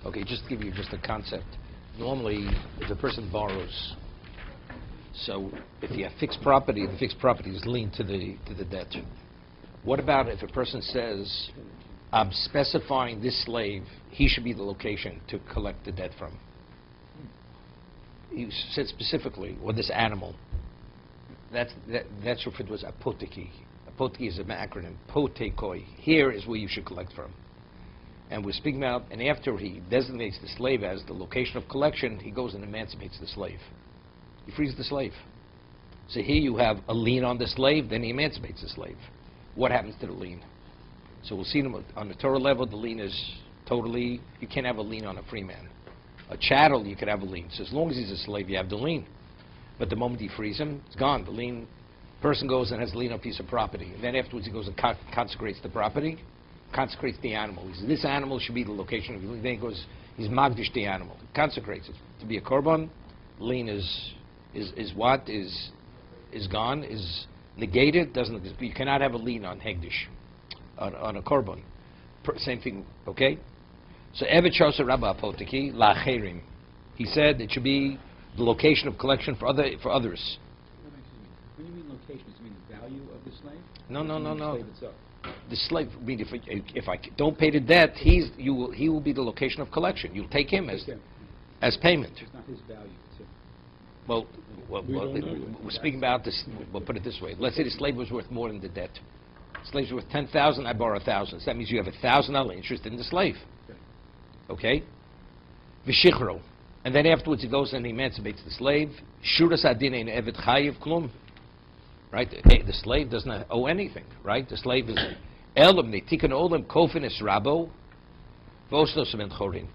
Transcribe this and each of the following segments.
Okay, just to give you just a concept. Normally, if a person borrows, so if you have fixed property, the fixed property is linked to the debt. What about if a person says, I'm specifying this slave, he should be the location to collect the debt from? He said specifically, or this animal. That's referred to as apoteki. Apoteki is an acronym, potekoi. Here is where you should collect from. And we're speaking about, and after he designates the slave as the location of collection, he goes and emancipates the slave. He frees the slave. So here you have a lien on the slave, then he emancipates the slave. What happens to the lien? So we'll see on the Torah level, the lien is totally, you can't have a lien on a free man. A chattel, you could have a lien. So as long as he's a slave, you have the lien. But the moment he frees him, it's gone. The lien, person goes and has a lien on a piece of property. And then afterwards he goes and consecrates the property, consecrates the animal. He says, this animal should be the location of the lien. Then he goes, he's magdish the animal, consecrates it. To be a korban, lien is gone, is negated, you cannot have a lien on hegdish, on a korban. Same thing, okay? So Evet Shosa Rabba Apoteki La'cherim. He said it should be the location of collection for others. When you mean location, does it mean the value of the slave? No. The slave itself? The slave, I mean, if I don't pay the debt, he will be the location of collection. You'll take him as payment. It's not his value. Well, we're speaking about this. We'll put it this way. Let's say the slave was worth more than the debt. The slave's worth $10,000. I borrow $1,000. So that means you have $1,000 interest in the slave. Okay? V'shichro. And then afterwards he goes and he emancipates the slave. Shuras adin ein evet chayiv klum. Right? The slave does not owe anything. Right? The slave is elam netikan olam kofin es rabo v'osnos men chorin.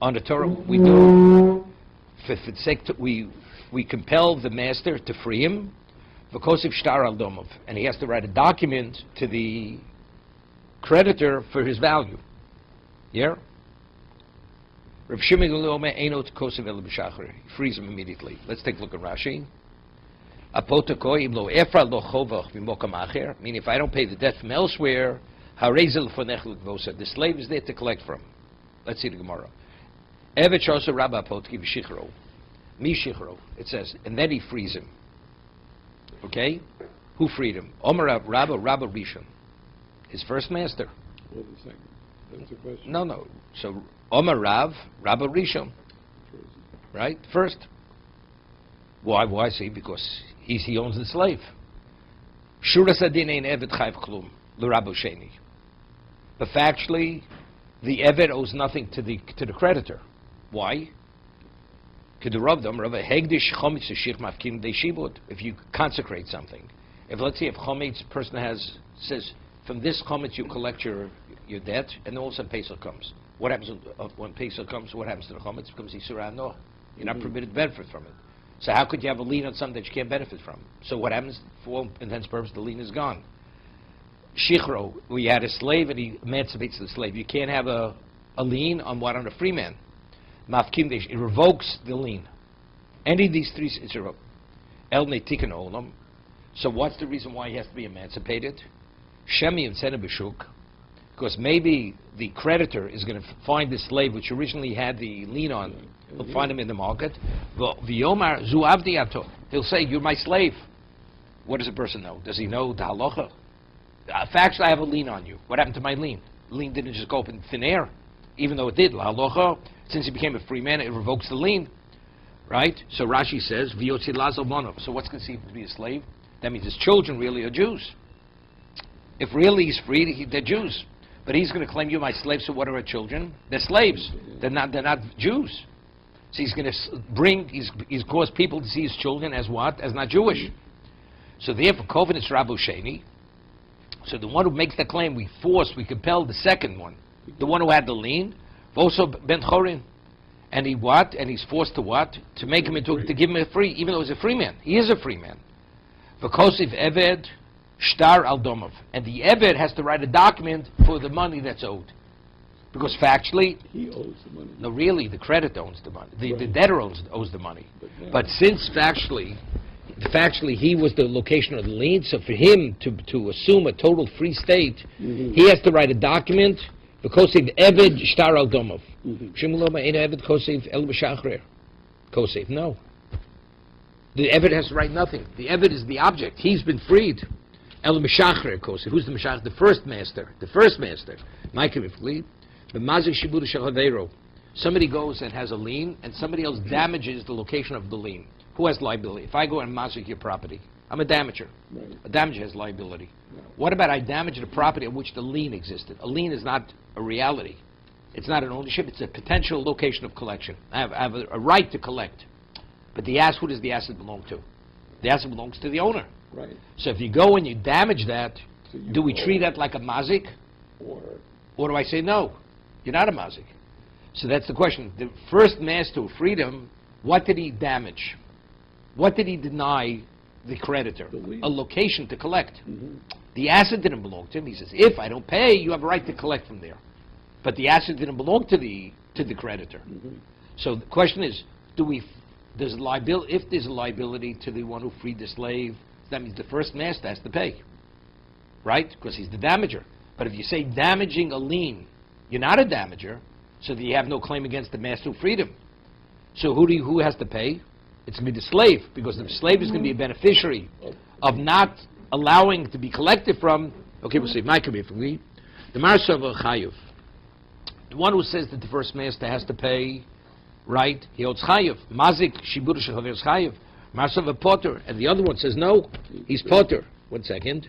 On the Torah we do for the sake we compel the master to free him v'kosiv shtar al domov, and he has to write a document to the creditor for his value. Yeah? Rav Shimon Leome Einot Kosiv El B'Shachar. He frees him immediately. Let's take a look at Rashi. Apotokoi Im Lo Efra Lo Chovach B'Mokam Acher. Meaning, if I don't pay the debt from elsewhere, Harezel Fonech L'Gvosa. The slave is there to collect from. Let's see the Gemara. Evet Shosa Rabba Apotki V'Shichro. Mi Shichro. It says, and then he frees him. Okay? Who freed him? Omer Rabba Rishon. His first master. Or the second. That's the question. No. So Omer Rabba Rishon. Right? First. Why? See, because he owns the slave. Shuras adin ein evet chayv klum l'Rabbo Sheni. But factually, the evet owes nothing to the creditor. Why? If you consecrate something, let's say if chometz person says from this chometz you collect your debt, and then all of a sudden Pesach comes. What happens when Pesach comes? What happens to the chometz? It becomes Yisro no. You're not permitted to benefit from it. So how could you have a lien on something that you can't benefit from? So what happens? For all intents and purposes, the lien is gone. Shichro, where you had a slave and he emancipates the slave. You can't have a lien on what? On a free man. Mafkim, it revokes the lien. Any of these three, it's revoked. El netikan olam. So what's the reason why he has to be emancipated? Shemi and Sena B'Shuk. Because maybe the creditor is going to find the slave which originally had the lien on. He'll find him in the market. V'yomar zu avdi ato. He'll say, you're my slave. What does a person know? Does he know the halacha? Factually, I have a lien on you. What happened to my lien? The lien didn't just go up in thin air, even though it did. La halacha, since he became a free man, it revokes the lien. Right? So Rashi says, V'yotzi lazo monov. So what's conceived to be a slave? That means his children really are Jews. If really he's free, they're Jews. But he's going to claim, you're my slave, so what are our children? They're slaves. They're not Jews. So he's going to he's caused people to see his children as what? As not Jewish. So therefore, Kovin is Rabbo Sheni. So the one who makes the claim, we compel the second one. The one who had the lien, also Ben Chorin. And he what? And he's forced to what? To make him to give him a free, even though he's a free man. He is a free man. V'kosiv Eved Shtar al Domov. And the Eved has to write a document for the money that's owed. Because factually, he owes the money. No, really, the creditor owns the money. The debtor owes the money. But since factually he was the location of the lien, so for him to assume a total free state, he has to write a document V'kosev Eved Shtar Al Domov. Shimuloma Ein Eved Kosev El B'Shachrer. Kosev, no. The Eved has to write nothing. The Eved is the object. He's been freed. El B'Shachrer Kosev. Who's the Meshach? The first master. The first master. Ma'ikavifli. B'Mazik Shibuda Shel Havero. Somebody goes and has a lien, and somebody else damages the location of the lien. Who has liability? If I go and mazik your property, I'm a damager. Right. A damager has liability. Right. What about I damage the property on which the lien existed? A lien is not a reality. It's not an ownership. It's a potential location of collection. I have a right to collect. But who does the asset belong to? The asset belongs to the owner. Right. So if you go and you damage that, So you do we owe- treat that like a mazik? Or do I say, no, you're not a mazik? So that's the question. The first master of freedom, what did he damage? What did he deny the creditor? The lien. A location to collect. Mhm. The asset didn't belong to him. He says, if I don't pay, you have a right to collect from there. But the asset didn't belong to the creditor. Mhm. So the question is, if there's a liability to the one who freed the slave, that means the first master has to pay. Right? Because he's the damager. But if you say damaging a lien, you're not a damager, so that you have no claim against the master who freed him. So who has to pay? It's going to be the slave, because the slave is going to be a beneficiary of not allowing to be collected from. Okay, we'll see. My the Marsav Chayuv. The one who says that the first master has to pay, right? He owes Chayuv. Mazik Shibur Shel Haver Chayuv. Marsav a Potter, and the other one says no, he's Potter. 1 second.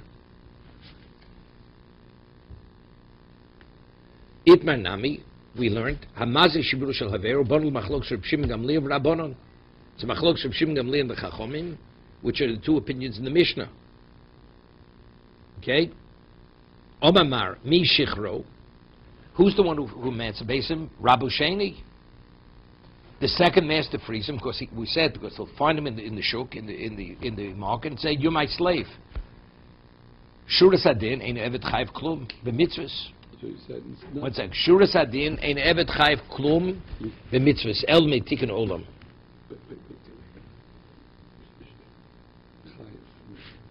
Itmar Nami. We learned Hamazik Shibur Shel Haver Bonul Machlok Shel Shimon Gamliel Rabbanon. It's a Machlok Shel Shimon Gamliel and the Chachomim, which are the two opinions in the Mishnah. Okay? Omamar Mi Shichro. Who's the one who emancipates him? Rabu Sheni. The second master frees him because because they'll find him in the shuk in the market and say, "You're my slave." Shuras Adin ein Evet Chayv Klum b'mitzvahs. So you said it's not. 1 second. Shuras Adin ein Evet Chayv Klum b'mitzvahs. El Meitiken Olam.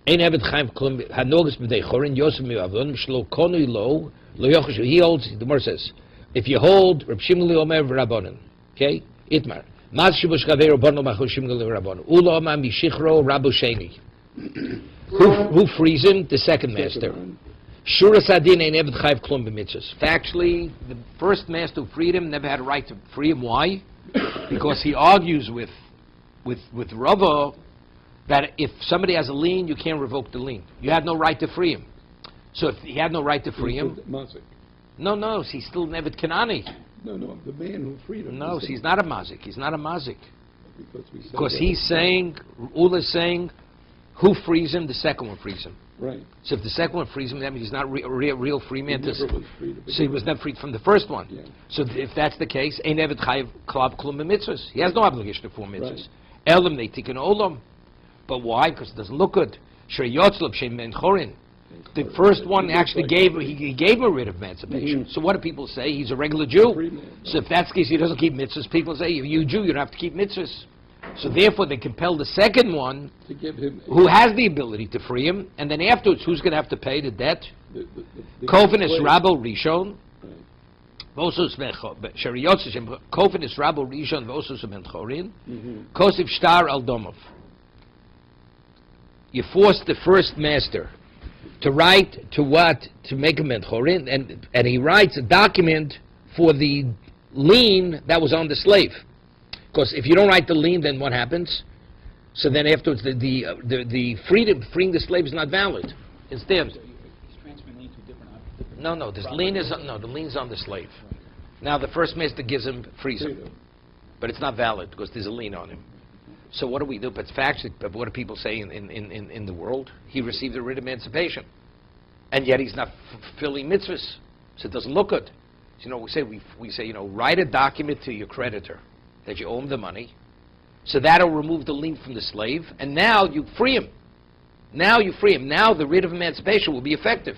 Ein Evet Chayv Klum Hanogas b'dei Chorin Yosef mi'avon Shlo Konu Lo Lo Yochoshu. He holds. The Gemara says, if you hold Reb Shimon Omer v'Rabbanon, okay. Itmar. Maz Shibush Gaveiro Bono Machushim Galim Rabban. Ulama Mishichro Rabu Sheni. Who frees him? The second master. Shura Sadin ain't Eved Chayv Klum b'mitzvahs. Factually, the first master who freed him never had a right to free him. Why? Because he argues with Rava that if somebody has a lien, you can't revoke the lien. You have no right to free him. So if he had no right to free him, Mazik. no, he's still Nevet Kanani. No, the man who freed him. No, he's not a mazik. He's not a mazik. Because that. he's saying, Ula is saying, who frees him? The second one frees him. Right. So if the second one frees him, that means he's not a real free man. He never was free to So he was never freed from the first one. Yeah. So if that's the case, Ein Evet Chayiv Klav Klum B'mitzvahs. He has no obligation to perform mitzvahs. Right. Elam Neitik Olam. But why? Because it doesn't look good. Sher Yotzlov Shem Ben Chorin. The first one actually gave him a writ of emancipation. Mhm. So what do people say? He's a regular Jew. Free man. So if that's the case, he doesn't keep mitzvahs. People say, you Jew, you don't have to keep mitzvahs. So therefore, they compel the second one, To give him who has the ability to free him, and then afterwards, who's going to have to pay the debt? Kofen is Rabo Rishon. Vosus Kofen is Rabo Rishon. Vosus Ben Chorin. Kosif Shtar Al Domov. You force the first master to write to make a Ben Chorin, and he writes a document for the lien that was on the slave. Because if you don't write the lien, then what happens? So then afterwards, the freeing the slave is not valid. Instead, So he's transferring lien to a different no, the lien's on the slave. Now the first master frees him, but it's not valid because there's a lien on him. So what do we do? But factually, what do people say in the world? He received a writ of emancipation, and yet he's not fulfilling mitzvahs, so it doesn't look good. So, we say write a document to your creditor that you owe him the money, so that'll remove the lien from the slave, and now you free him. Now the writ of emancipation will be effective,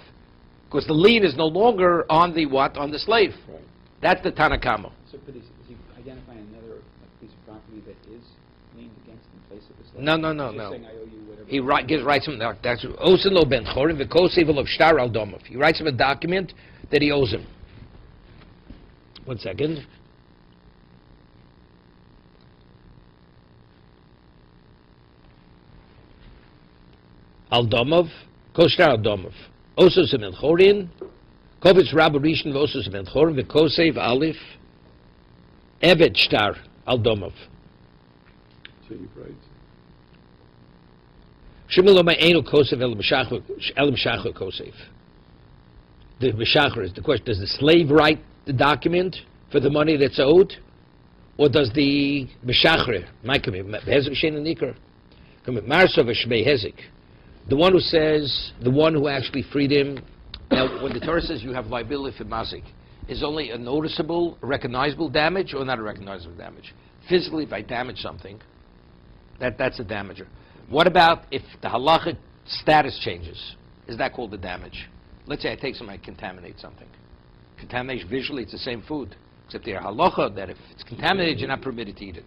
because the lien is no longer on the slave. Right. That's the Tanakama. So is he identifying another piece of property that is liened against in place of the slave? No. He's just saying, I owe you whatever. He writes him. That's Oselo ben Chorin v'kosevel of Shtar al Domov. He writes him a document that he owes him. One second. Aldomov, Koshtar Aldomov. Osos of Menchorin, Kovitz Rabba Rishon Vosos of Menchorin, Vikosev Alif, Evet Shtar Aldomov. So you're right. Shimuloma Eno Kosev El Meshachar Kosev. The Meshachar is the question: does the slave write the document for the money that's owed, or does the Meshachar, Hezek Shein Nikar, Marsov Shmei Hezek, the one who says, the one who actually freed him? Now, when the Torah says you have liability for mazik, is only a noticeable, recognizable damage, or not a recognizable damage? Physically, if I damage something, that's a damager. What about if the halachic status changes? Is that called a damage? Let's say I take something, I contaminate something. Contamination, visually, it's the same food, except the halacha that if it's contaminated, you're not permitted to eat it,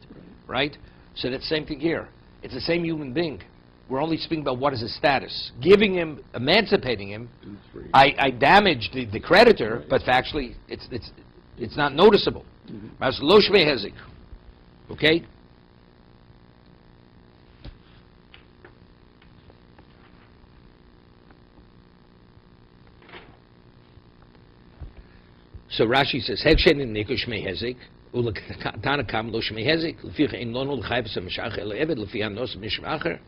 right? So that's the same thing here. It's the same human being. We're only speaking about what is his status. Giving him, emancipating him, I damaged the creditor, but actually it's not noticeable. Lo shmei hezek. Okay? So Rashi says, Hekshen in Niku shmei hezek, ula tana kam lo shmei hezek, lefich ein lono l'chayv sa meshach el eved, lefi anos mishmacher.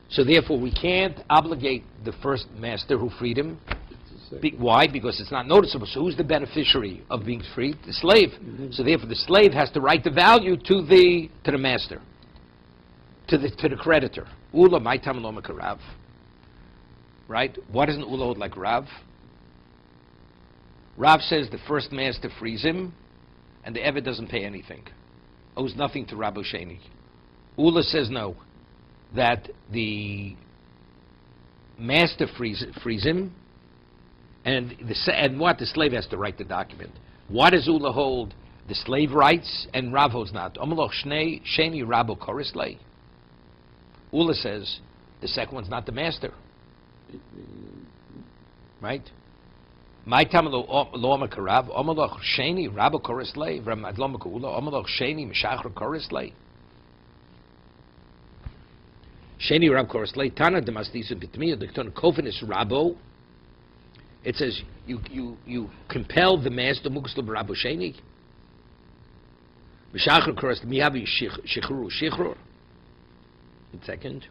So therefore, we can't obligate the first master who freed him. Why? Because it's not noticeable. So who's the beneficiary of being freed? The slave. So therefore, the slave has to write the value to the master, to the creditor. Ula my tamaloma karav. Right? What isn't Ula like Rav? Rav says the first master frees him, and the Eved doesn't pay anything, owes nothing to Rabbi Sheni. Ula says no, that the master frees him, and what the slave has to write the document. What does Ula hold? The slave writes, and Rav holds not. Omaloch Sheni Rabo Korislei. Ula says the second one's not the master, right? My tamalo loma karav omaloch Sheni Rabo Korislei from Adloma Kula omaloch Sheni Meshachar Korislei. Sheni Rab Korislei Tana Demastisa Bitmiya Dikton Kofinis Rabo. It says you compel the master Mugsl Rabo Sheni. Meshachar Korislei Miyabi Shichrur. Second.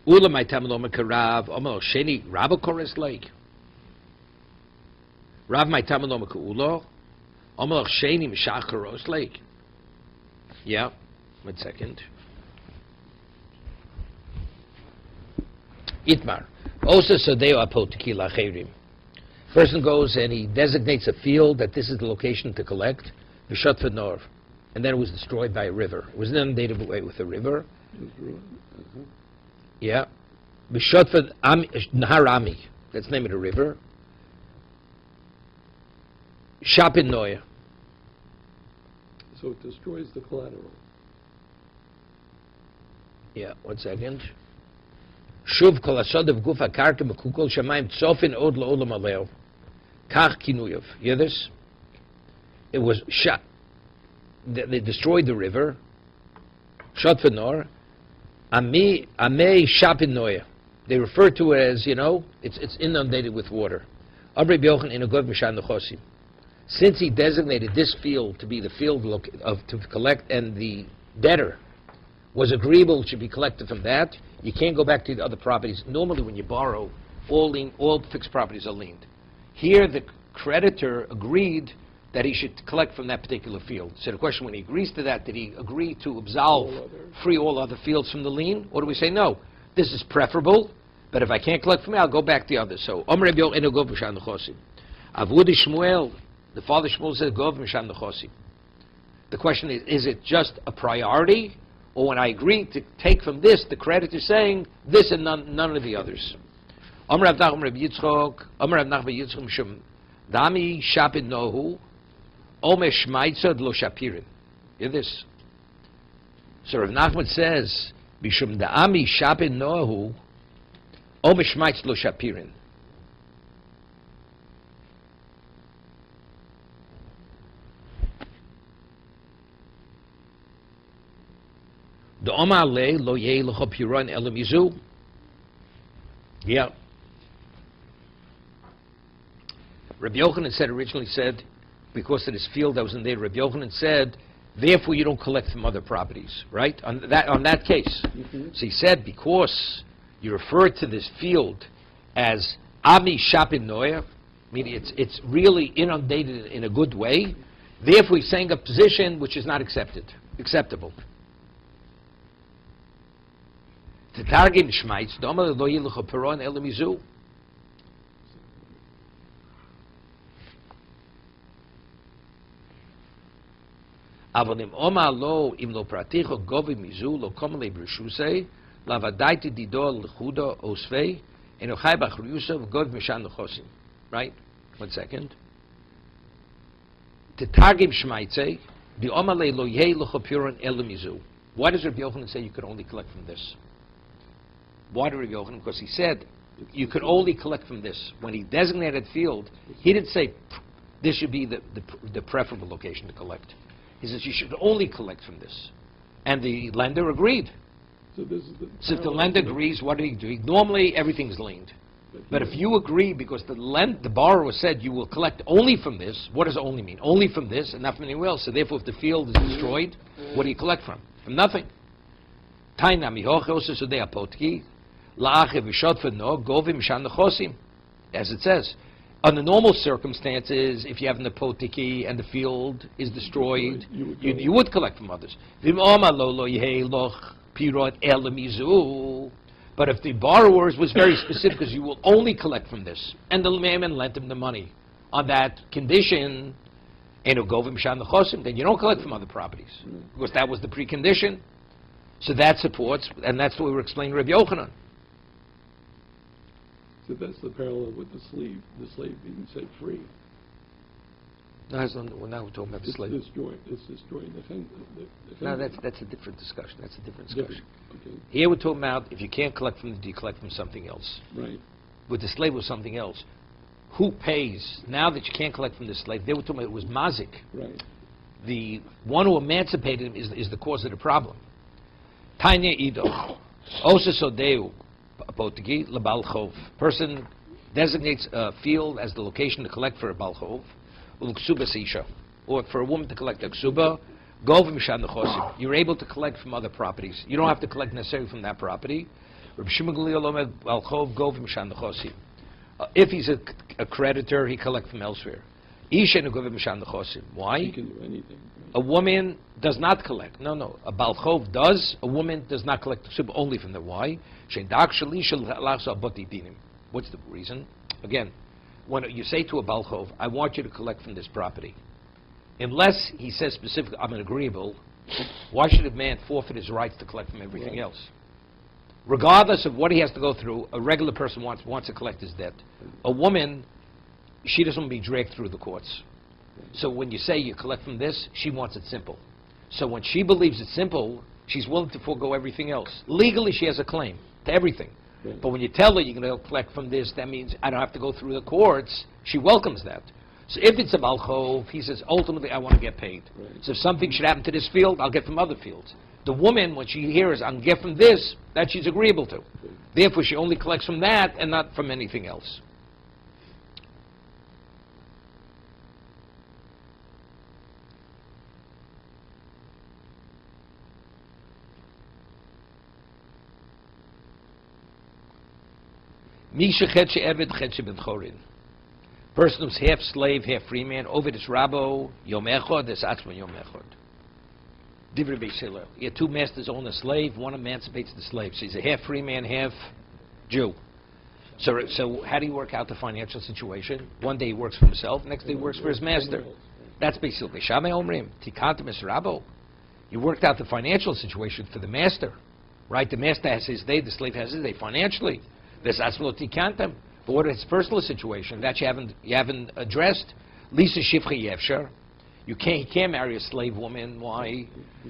Ula my tamaloma karav omaloch Sheni Rabo Korislei. Rav my tamaloma ka'ulo, omelach sheni mishachar roslek. Yeah, 1 second. Itmar. Osa sadeo apotiki lacherim. Person goes and he designates a field that this is the location to collect, v'shot v'nor, and then it was destroyed by a river. It was inundated away with a river. Yeah. V'shot v'nharami. That's the name of the river. Shapin Noya. So it destroys the collateral. Yeah, 1 second. Shuv kol asod of gufa karka mekukol shamayim tzofin od la'olam aleo. Kach kinuyov. You hear this? It was shot. They destroyed the river. Shot v'nor. Amei Shapin Noya. They refer to it as, it's inundated with water. Abri b'yochen inagov mishan nechosim. Since he designated this field to be the field to collect, and the debtor was agreeable to be collected from that, you can't go back to the other properties. Normally, when you borrow, all fixed properties are liened. Here, the creditor agreed that he should collect from that particular field. So the question, when he agrees to that, did he agree to free all other fields from the lien? Or do we say, no, this is preferable, but if I can't collect from it, I'll go back to the others. So, Avudi Shmuel, the father Shmuel said, "Gov misham nechosim." The question is it just a priority, or when I agree to take from this, the creditor saying this and none of the others? Amar Rav Nachman Rabbi Yitzchok, Amar Rav Nachman Yitzchok Mishum Dami Shapid Nohu, Omer Shmaitzad Lo Shapirin. Hear this? So Rav Nachman says, Mishum Dami Shapid Nohu, Omer Shmaitzad Lo Shapirin. The Omar le lo yeh lecho piron elo mizu. Yeah. Rabbi Yochanan originally said, because of this field that was in there, Rabbi Yochanan said, therefore you don't collect from other properties, right? On that case. Mm-hmm. So he said, because you refer to this field as Ami Shapin Noyer, meaning it's really inundated in a good way, therefore he's saying a position which is not acceptable. Tetargim Shmeitz, Doma lo yilucho peron elo mizu. אבל אם אומר לו, אם לא פרטיך גובי מיזו, לא קום לי ברשוסי, לבדאיתי דידו לחודו אוספי, אינו חי באחריוסו וגובי משן לחוסים. Right? 1 second. תתרגם שמייצי, ואומר לי לא יהיה לך פירון אלו מיזו. Why does Rabbi Yochanan say you could only collect from this? Why did Rabbi Yochanan? Because he said you could only collect from this. When he designated field, he didn't say this should be the preferable location to collect. He says you should only collect from this. And the lender agreed. So this is So if the lender agrees, what do you do? Normally everything's liened. But if you agree, because the borrower said you will collect only from this, what does only mean? Only from this and not from anywhere else. So therefore if the field is destroyed, what do you collect from? From nothing. As it says. Under normal circumstances, if you have an apotiki and the field is destroyed, you would collect from others. But if the borrower was very specific, because you will only collect from this, and the man lent him the money on that condition, then you don't collect from other properties, because that was the precondition. So that supports, and that's what we were explaining Rabbi Yochanan. So that's the parallel with the slave being set free. No, now we're talking about the slave. It's destroying the fence. No, that's a different discussion. That's a different discussion. Okay. Here we're talking about if you can't collect from it, you collect from something else. Right. With the slave was something else. Who pays? Now that you can't collect from the slave, they were talking about it was mazik. Right. The one who emancipated him is the cause of the problem. Tanya Ido. Osa Sodeu. Apotiki lebal chov. Person designates a field as the location to collect for a bal chov, ulksuba seisha, or for a woman to collect a ksuba. Gov mishan nechosim. You're able to collect from other properties. You don't have to collect necessarily from that property. Reb Shimon Gamliel omed bal chov gov mishan nechosim. If he's a creditor, he collects from elsewhere. Isha negov mishan nechosim. Why? He can do anything. A woman does not collect. No. A bal chov does. A woman does not collect ksuba only from there. Why? What's the reason? Again, when you say to a bal chov, I want you to collect from this property, unless he says specifically, I'm agreeable, why should a man forfeit his rights to collect from everything else? Regardless of what he has to go through, a regular person wants to collect his debt. A woman, she doesn't want to be dragged through the courts. So when you say you collect from this, she wants it simple. So when she believes it's simple, she's willing to forego everything else. Legally, she has a claim to everything. Right. But when you tell her you're going to collect from this, that means I don't have to go through the courts. She welcomes that. So if it's a bal chov, he says, ultimately, I want to get paid. Right. So if something should happen to this field, I'll get from other fields. The woman, when she hears, I can get from this, that she's agreeable to. Right. Therefore, she only collects from that and not from anything else. Misha chetche eved chetche ben chorin. Person who's half slave, half free man, Ovid is Rabo, Yom Echad, is Atzman Yom Echad. Divrei Beis Hillel. He had two masters own a slave, one emancipates the slave. So he's a half free man, half Jew. So how do you work out the financial situation? One day he works for himself, next day he works for his master. That's basically Shame Omrim, Tikantim es Rabo. You worked out the financial situation for the master. Right? The master has his day, the slave has his day financially. This Atzmot Tikantim. But what is his personal situation? That you haven't addressed. Lisa Shifcha Yevshar. He can't marry a slave woman. Why?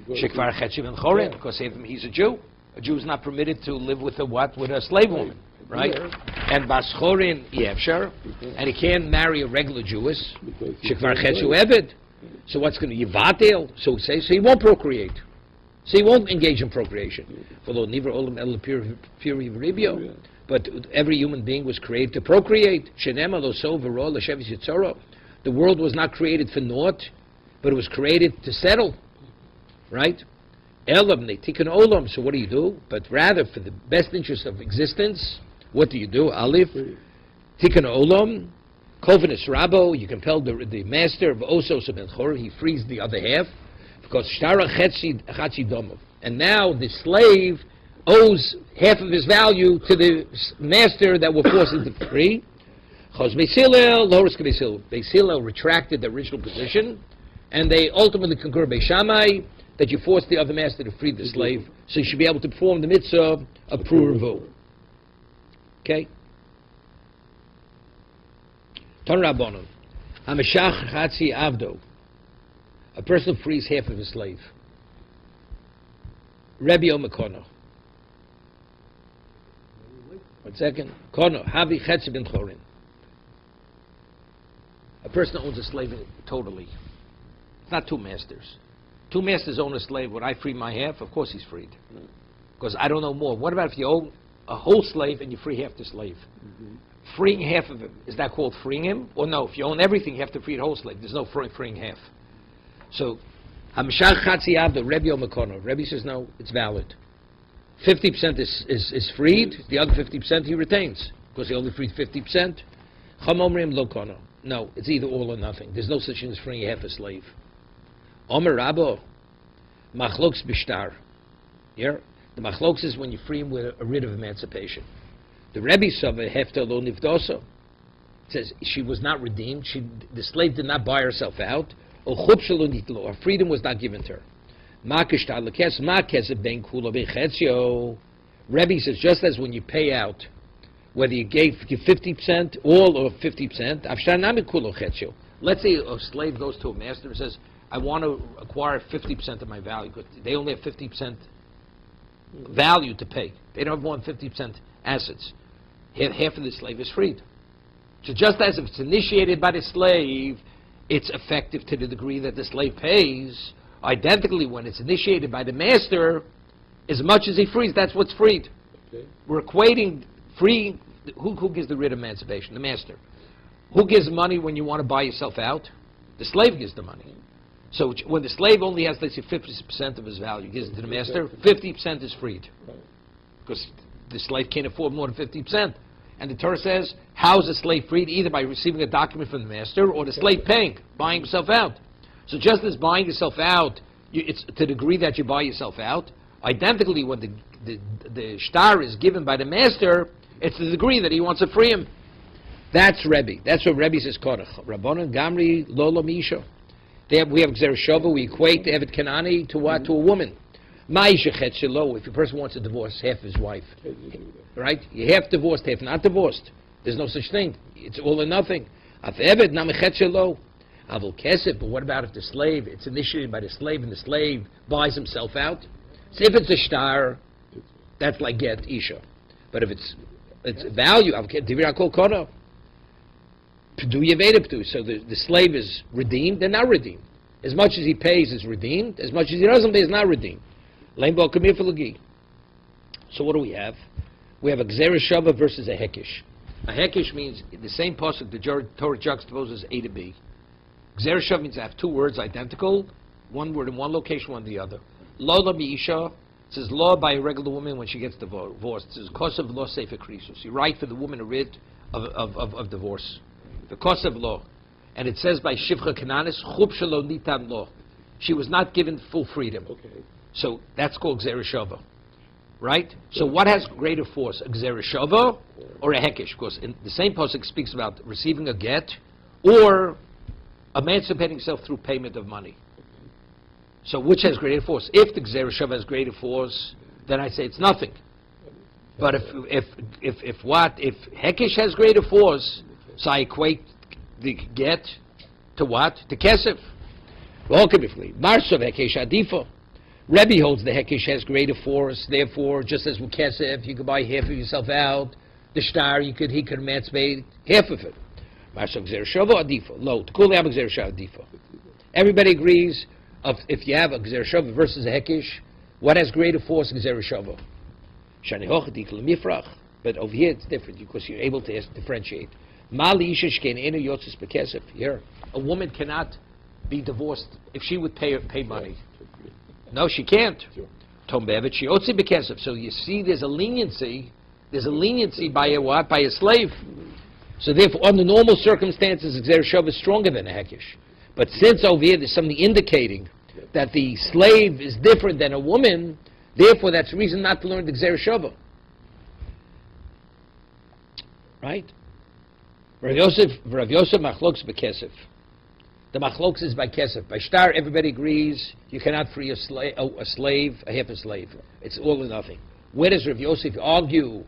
Shekvar Chetchiv and Chorin. Because he's a Jew. A Jew is not permitted to live with a slave woman. Right? And Bas Chorin Yevshar. And he can't marry a regular Jewess. Shekvar Chetchiv Eved. So what's going to Yivatel? So he won't procreate. So he won't engage in procreation. But every human being was created to procreate. The world was not created for naught, but it was created to settle. Right? So what do you do? But rather, for the best interest of existence, what do you do? Aleph, Tikkun Olam, Kovenus Rabo, you compel the master of Osos ben Chor, he frees the other half, because Shtara Chetzi Domov. And now the slave owes half of his value to the master that will force him to free. Chos Beis Hillel, Loris Beis Hillel. Beis Hillel retracted the original position, and they ultimately concur Beis Shammai that you force the other master to free the slave, so you should be able to perform the mitzvah of Prurevu. Okay? Ton Rabbanon. Hameshach Chatzi Avdo. A person frees half of his slave. Rebbe Omekono. 1 second. Kono. Havi Chetzi ben Chorin. A person owns a slave totally. It's not two masters. Two masters own a slave. Would I free my half? Of course he's freed. Because I don't know more. What about if you own a whole slave and you free half the slave? Freeing half of him, is that called freeing him? Or no, if you own everything, you have to free the whole slave. There's no freeing half. So, Hamishach Chatzi Avdo, Rebbe Omekono. Rebbe says, no, it's valid. 50% is freed, the other 50% he retains, because he only freed 50%. Chom Omrim Lo Kono. No, it's either all or nothing. There's no such thing as freeing half a slave. Omer Rabo, Machloks Bishtar. Yeah? The Machloks is when you free him with a writ of emancipation. The Rebbe Sava Hefta Lo Nivdoso says she was not redeemed. The slave did not buy herself out. Her freedom was not given to her. Rebbe says just as when you pay out, whether you give 50%, all or 50%, let's say a slave goes to a master and says, I want to acquire 50% of my value, because they only have 50% value to pay. They don't have more than 50% assets. Half of the slave is freed. So just as if it's initiated by the slave, it's effective to the degree that the slave pays. Identically, when it's initiated by the master, as much as he frees, that's what's freed. Okay. We're equating freeing. Who gives the writ of emancipation? The master. Who gives money when you want to buy yourself out? The slave gives the money. So when the slave only has, let's say, 50% of his value, gives it to the master, 50% is freed. Because the slave can't afford more than 50%. And the Torah says, how is the slave freed? Either by receiving a document from the master or the slave paying, buying himself out. So just as buying yourself out, it's to the degree that you buy yourself out, identically when the shtar is given by the master, it's the degree that he wants to free him. That's Rebbe. That's what Rebbe says, Korach. Rabbanan Gamri Lolo Misha. We have Gzer Shova, we equate the Evet Kanani to what? To a woman. If a person wants to divorce half his wife, right? You half divorced, half not divorced. There's no such thing. It's all or nothing. But what about if the slave, it's initiated by the slave and the slave buys himself out? So if it's a shtar, that's like get Isha. But if it's value, so the slave is redeemed, they're not redeemed. As much as he pays is redeemed, as much as he doesn't pay is not redeemed. So what do we have? We have a Gzera Shava versus a Hekish. A Hekish means the same pasuk the Torah juxtaposes A to B. Gzera Shava means I have two words identical, one word in one location, one in the other. Lola Bi'isha says law by a regular woman when she gets divorced. It says Kosev law sefer krisus. You write for the woman a writ of divorce. The Kosev law. And it says by Shivcha Kananis, Chub Shelo Nitan law. She was not given full freedom. Okay. So that's called Gzera Shava. Right? So what has greater force, a Gzera Shava or a Hekish? Because in the same pasuk speaks about receiving a get or emancipating himself through payment of money. So which has greater force? If the Gzera Shava has greater force, then I say it's nothing. But if Hekish has greater force, so I equate the get to what? To Kesef. Marsav Hekish Adifa. Rebbe holds the Hekish has greater force, therefore, just as with Kesef, you could buy half of yourself out. The shtar, he could emancipate half of it. Marsav Gzera Shava Adifa. Lo, T'kul Yab Gzera Shava Adifa. Everybody agrees if you have a Gzera Shava versus a Hekish, What has greater force in Gzera Shava? Shani Hocha Dikla Mifrach. But over here it's different because you're able to differentiate. Mali Isha Shkein Enu Yotzis Bekesef. Here, a woman cannot be divorced if she would pay money. No, she can't. Tom Bevet Shiotzi Bekesef. So you see, there's a leniency. There's a leniency by a what? By a slave. So therefore, under normal circumstances, Gzera Shava is stronger than a Hekesh. But since over here there's something indicating that the slave is different than a woman, therefore that's reason not to learn the Gzera Shava. Right? Rav Yosef Machloks Bekesef. The Machloks is by Kesef. By Shtar, everybody agrees you cannot free a slave, a half a slave. It's all or nothing. Where does Rav Yosef argue?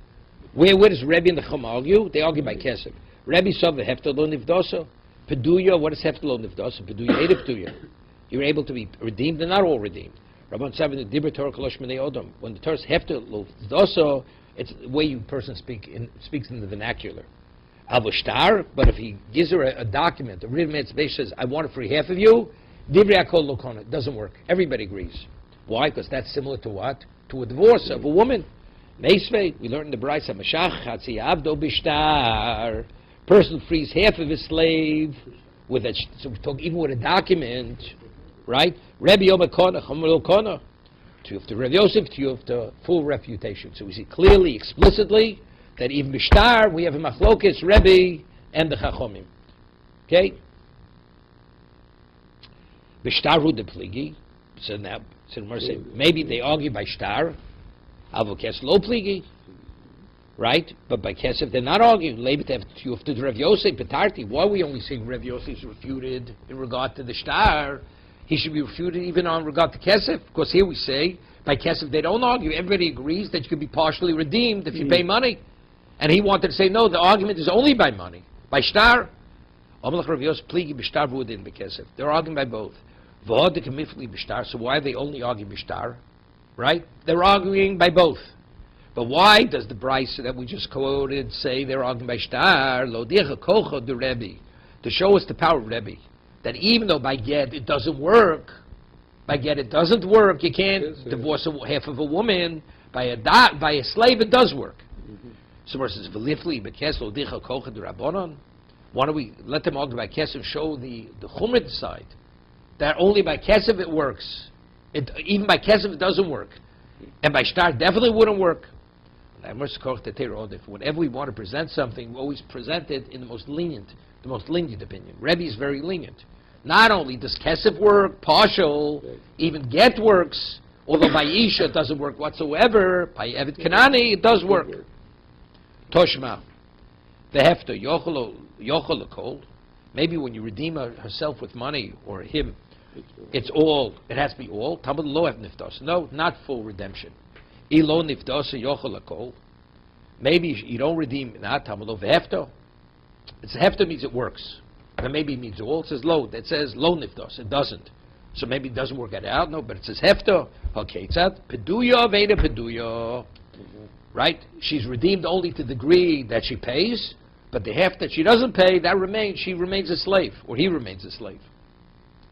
Where does Rebbe and the Chum argue? They argue by Kesef. Rebbe saw the Hefter lo nivdoso. Peduya, what is Hefter lo nivdoso? Peduya, Eda Peduya. You're able to be redeemed. They're not all redeemed. Rabban Savin, the Dibber Torah Kolosh Menei Odom. When the Torah is Hefter lo nivdoso, it's the way you person speaks in the vernacular. Avoshtar, but if he gives her a document, a written mitzvah says, I want it for half of you, Divrei Akol Lokona, it doesn't work. Everybody agrees. Why? Because that's similar to what? To a divorce of a woman. Meisvei, we learned in the Brayso, Mashach Chatzi Avdo Bishtar, person frees half of his slave with a, so we talk even with a document, right? Rebbe Yom Kona, Chomel Kona, to have to Rav Yosef, to have the full refutation. So we see clearly, explicitly, that even Bishtar, we have a Machlokes, Rebbe, and the Chachomim. Okay? Bishtar hu de pligi. So now, say, maybe they argue by Shtar, Avokes lo pligi. Right? But by Kesef, they're not arguing. Labet have to Rav Yosef, Petarti. Why are we only saying Rav Yosef is refuted in regard to the Shtar? He should be refuted even on regard to Kesef. Because here we say, by Kesef, they don't argue. Everybody agrees that you can be partially redeemed if you pay money. And he wanted to say, no, the argument is only by money. By Shtar. They're arguing by both. So why are they only arguing by Shtar? Right? They're arguing by both. But why does the Brayso that we just quoted say they're arguing by Shtar? To show us the power of Rebbe. That even though by Get it doesn't work, you can't divorce half of a woman. By a slave it does work. So versus Velifli, Bekesel, Dicha, Kocha, the Rabbanon. Why don't we let them argue by Kesef, show the Chumrit side? That only by Kesef it works. Even by Kesef it doesn't work. And by Shtar definitely wouldn't work. Whenever we want to present something, we always present it in the most lenient opinion. Rebbe is very lenient. Not only does Kesef work, partial, even Get works, although by Isha it doesn't work whatsoever, by Evet Kanani it does work. Toshma, the hefter, yochel kol. Maybe when you redeem herself with money or him, it's all. It has to be all. Talmud lo have niftos. No, not full redemption. Ilo niftos yochel kol. Maybe you don't redeem. Not Talmud lo hefter. It's hefter means it works. And maybe it means all. It says lo. It says lo niftos. It doesn't. So maybe it doesn't work it out. No, but it says hefter. Okay, it's that peduya veda peduya. Right? She's redeemed only to the degree that she pays, but the half that she doesn't pay, she remains a slave, or he remains a slave.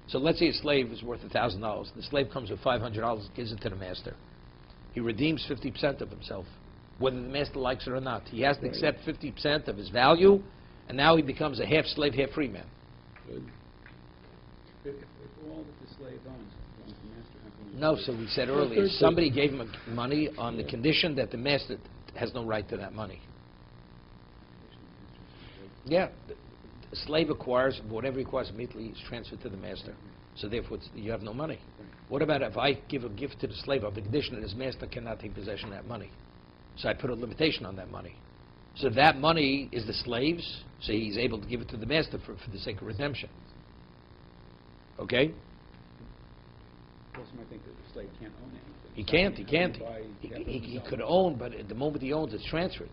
So let's say a slave is worth $1,000. The slave comes with $500, gives it to the master. He redeems 50% of himself, whether the master likes it or not. He has to accept 50% of his value, and now he becomes a half slave, half free man. If all that the slave owns, belongs to the master, how can we... No, so we said earlier, somebody gave him money on the condition that the master has no right to that money. Yeah, the slave acquires whatever he acquires immediately is transferred to the master. So therefore, you have no money. What about if I give a gift to the slave on the condition that his master cannot take possession of that money? So I put a limitation on that money. So that money is the slave's, so he's able to give it to the master for the sake of redemption. Okay? Person might think that the slave can't own anything. He can't. He could own, but at the moment he owns, it's transferred.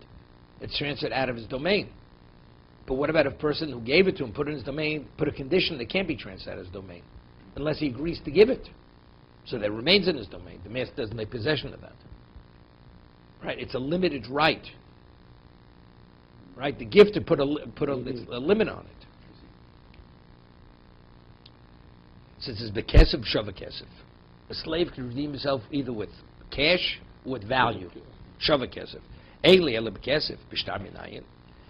It's transferred out of his domain. But what about a person who gave it to him, put it in his domain, put a condition that can't be transferred out of his domain, unless he agrees to give it. So that remains in his domain. The master doesn't take possession of that. Right? It's a limited right. Right? The gift to put a limit on it. Since it's bekesef, shava kesef. A slave can redeem himself either with cash or with value. Shava kesef. Eili ele b'kesef b'shtar minayin.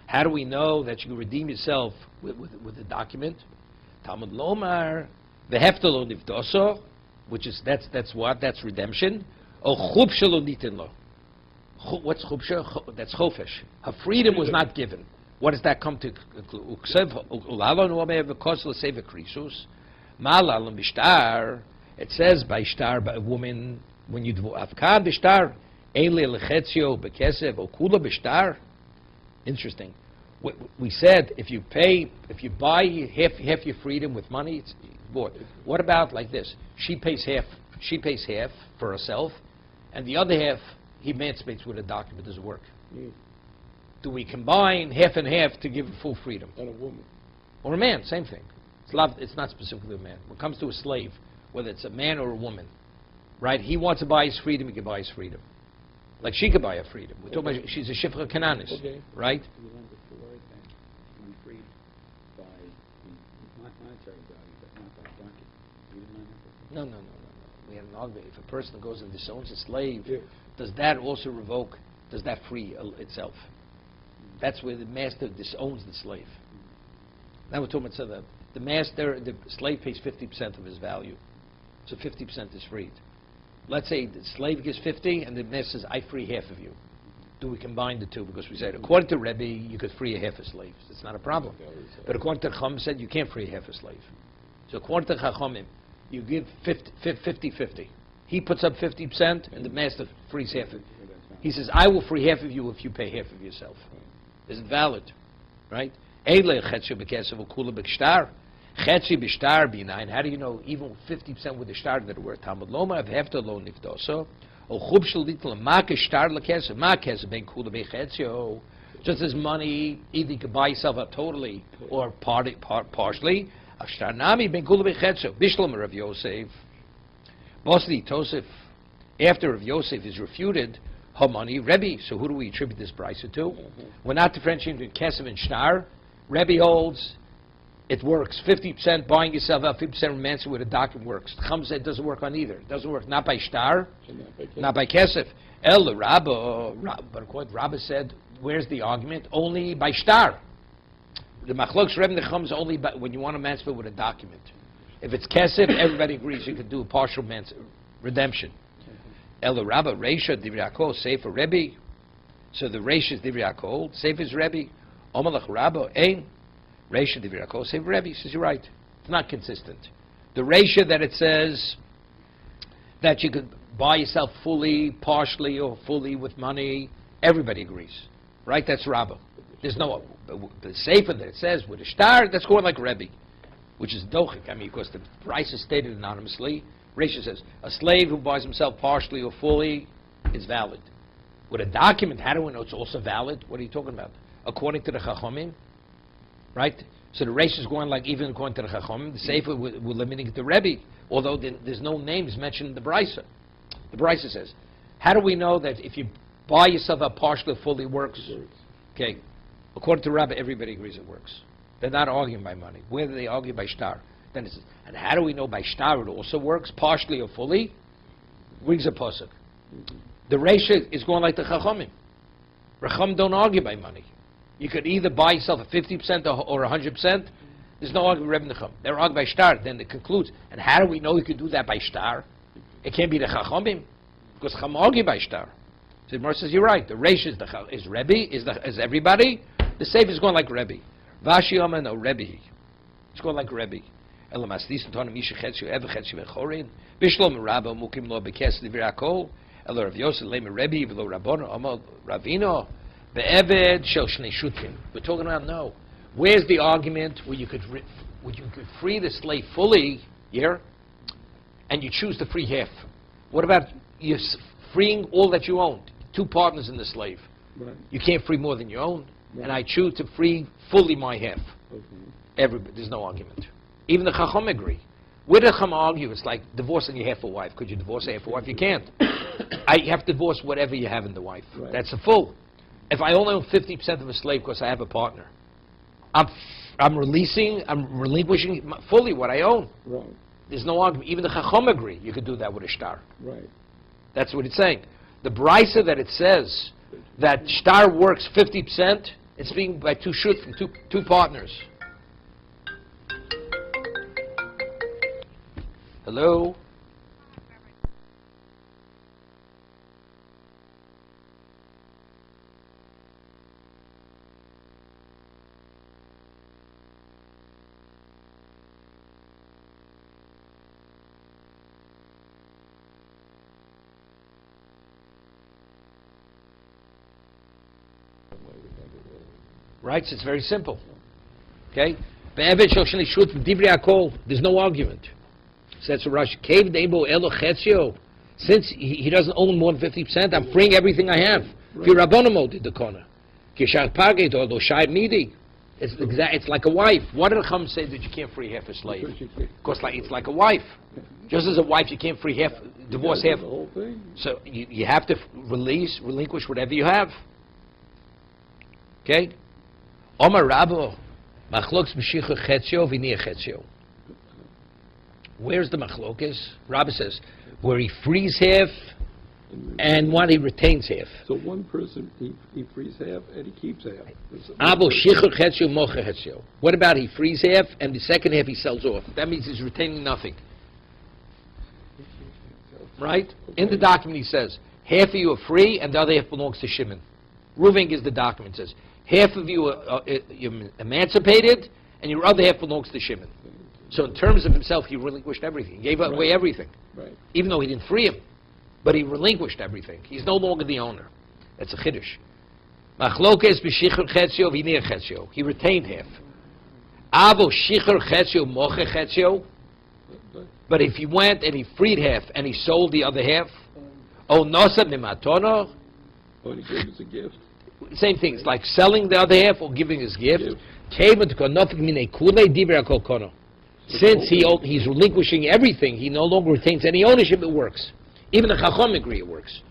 How do we know that you can redeem yourself with a document? Talmud lomar v'hefta lo nivdoso, which is that's what? That's redemption. O chubsha lo nitin lo. What's chubsha? That's chofesh. Her freedom was not given. What does that come to conclude? It says by shtar, by a woman, when you do afkad b'shtar, eile lechetzio b'kesev o kula b'shtar. Interesting. We said if you buy half your freedom with money, it's bought. What about like this? She pays half for herself, and the other half he emancipates with a document. Does it work? Do we combine half and half to give full freedom? And a woman. Or a man, same thing. It's not specifically a man. When it comes to a slave, whether it's a man or a woman, right? He wants to buy his freedom, he can buy his freedom. Like she could buy her freedom. We're talking about, she's a shifra kananis, right? We learned before that we freed by the monetary value, but not by donkey. We didn't learn that before. No. We had an argument. If a person goes and disowns a slave, Yeah. does that also revoke, does that free itself? That's where the master disowns the slave. Now we're talking about so the slave pays 50% of his value. So 50% is freed. Let's say the slave gives 50 and the master says, I free half of you. Do we combine the two? Because we said, according to Rebbe, you could free a half a slave. It's not a problem. But according to Chacham said, you can't free half a slave. So according to Chachamim, you give 50-50. He puts up 50% and the master frees half of it. He says, I will free half of you if you pay half of yourself. Is it valid? Right? How do you know even with 50% with the shtar that it worth? Talmud loma v'hefta lo nifdoso o chub shel little ma keshtar lekesef ma kesef ben kula bechetzio. Just as money, either you can buy yourself out totally or partially. Ashtar nami ben kula bechetzio. Bishlam Rav Yosef. Mostly Tosef. After Rav Yosef is refuted, her money Rebbe. So who do we attribute this brisa to? We're not differentiating between kesef and shtar. Rebbe holds it works. 50% buying yourself out, 50% romancing with a document works. Chum said it doesn't work on either. It doesn't work not by shtar, not by kesef. El Rabba, but according to Rabba said, where's the argument? Only by shtar. The machlokes Rebbe Nechum is only by, when you want to emancipate with a document. If it's kesef, everybody agrees you can do a partial redemption. El Rabba, Reisha, Divriyakol, Sefer Rebbe. So the Reisha is Divriyakol, Sefer is Rebbe. Omalach Rabba, Ein. Reisha Divriyakol, Sefer Rebbe. Says you're right. It's not consistent. The Reisha that it says that you could buy yourself fully, partially, or fully with money, everybody agrees. Right? That's Rabba. There's no, the Sefer that it says with a shtar, that's going like Rebbe, which is dochik. I mean, because the price is stated anonymously. Reisha says, a slave who buys himself partially or fully is valid. With a document, how do we know it's also valid? What are you talking about? According to the Chachamim, right? So the Reisha is going like even according to the Chachamim. The Sefer, we're limiting it to Rebbe, although there's no names mentioned in the Brisa. The Brisa says, how do we know that if you buy yourself a partially or fully works? Okay, according to Rabbi, everybody agrees it works. They're not arguing by money. Where do they argue by shtar? Then it says, and how do we know by shtar it also works, partially or fully? Brings a pasuk. The Reisha is going like the Chachamim. Chacham don't argue by money. You could either buy yourself a 50% or 100%. There's no argument with Rebbe Nechum. They're arguing by shtar. Then it concludes. And how do we know you could do that by shtar? It can't be the Chachamim, because Chacham argue by shtar. So the Gemara says you're right. The Reisha is Rebbe, is everybody. The Sefer is going like Rebbe. Vashi Omen or Rebbe. It's going like Rebbe. Elamas Nisan Tana Misha Chetzu Eva Chetzu Bechorin. Bishlom Rabba Mukim Lo Bekes Livirakol. Elo Rav Yosef Lema Rebbe V'lo Rabbono Amal Ravino. Be'eved Shel Shnei Shutim. We're talking about no. Where's the argument where you could free the slave fully here, and you choose to free half? What about you freeing all that you own? Two partners in the slave. Right. You can't free more than you own, Right. and I choose to free fully my half. Okay. Everybody, there's no argument. Even the Chacham agree. Where the Chacham argue, it's like divorcing your half a wife. Could you divorce a half a wife? You can't. You have to divorce whatever you have in the wife. Right. That's a full. If I only own 50% of a slave because I have a partner, I'm relinquishing fully what I own. Right. There's no argument. Even the Chacham agree you could do that with a shtar. Right. That's what it's saying. The brisa that it says that shtar works 50%, it's being by two partners. Hello? Right? So it's very simple. Okay? There's no argument. So that's what Rashi. Since he doesn't own more than 50%, I'm freeing everything I have. Did the corner. It's like a wife. Why did the Chum say that you can't free half a slave? Because it's like a wife. Just as a wife, you can't free half, divorce half. The whole thing. So you have to relinquish whatever you have. Okay? Omar Rabbo, machlokes b'shichur chetzio v'niyah chetzio. Where's the machlokes? Rabbi says, where he frees half and what he retains half. So one person, he frees half and he keeps half. Abo shichur chetzio mocher chetzio. What about he frees half and the second half he sells off? That means he's retaining nothing. Right? In the document he says, half of you are free and the other half belongs to Shimon. Ruving is the document. It says, half of you are you're emancipated, and your other half belongs to Shimon. So in terms of himself, he relinquished everything. He gave away everything. Right. Even though he didn't free him. But he relinquished everything. He's no longer the owner. That's a chiddush. Machlokes b'shichur chetzio v'niyah chetzio. He retained half. Avo shichur chetzio moche chetzio. But if he went and he freed half and he sold the other half, o nosa b'matono. Oh, he gave us a gift. Same thing. It's like selling the other half or giving his gift. Since he's relinquishing everything, he no longer retains any ownership. It works. Even the Chacham agree it works.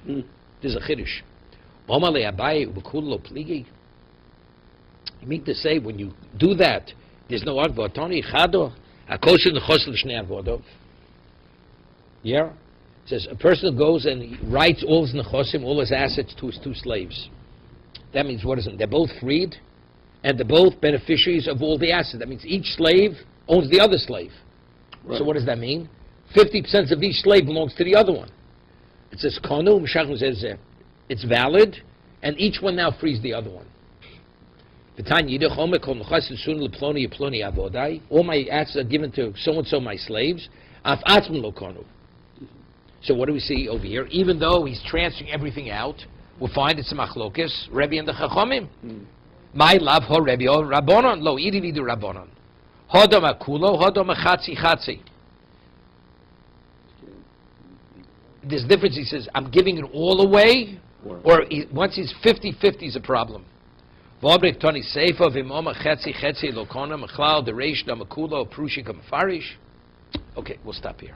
There's a chiddush. You mean to say when you do that, there's no advotoni chado akoshin chosel shnei avodov. Yeah, it says a person goes and he writes all his nechosim, all his assets to his two slaves. That means what is it? They're both freed, and they're both beneficiaries of all the assets. That means each slave owns the other slave. Right. So what does that mean? 50% of each slave belongs to the other one. It says konu, Meshach says it's valid, and each one now frees the other one. All my assets are given to so and so my slaves. So what do we see over here? Even though he's transferring everything out, we'll find it's a machlokes, Rebbe and the Chachamim. My love ho Rebbe o Rabbanon, lo iri vidu Rabbanon. Hodom akulo, hodom achatzi chatzi. There's a difference. He says, I'm giving it all away, or once he's 50-50 is a problem. V'obrek toni seifa v'imoma chetzi chetzi lokona mechlal dereish damakulo prushika mefarish. Okay, we'll stop here.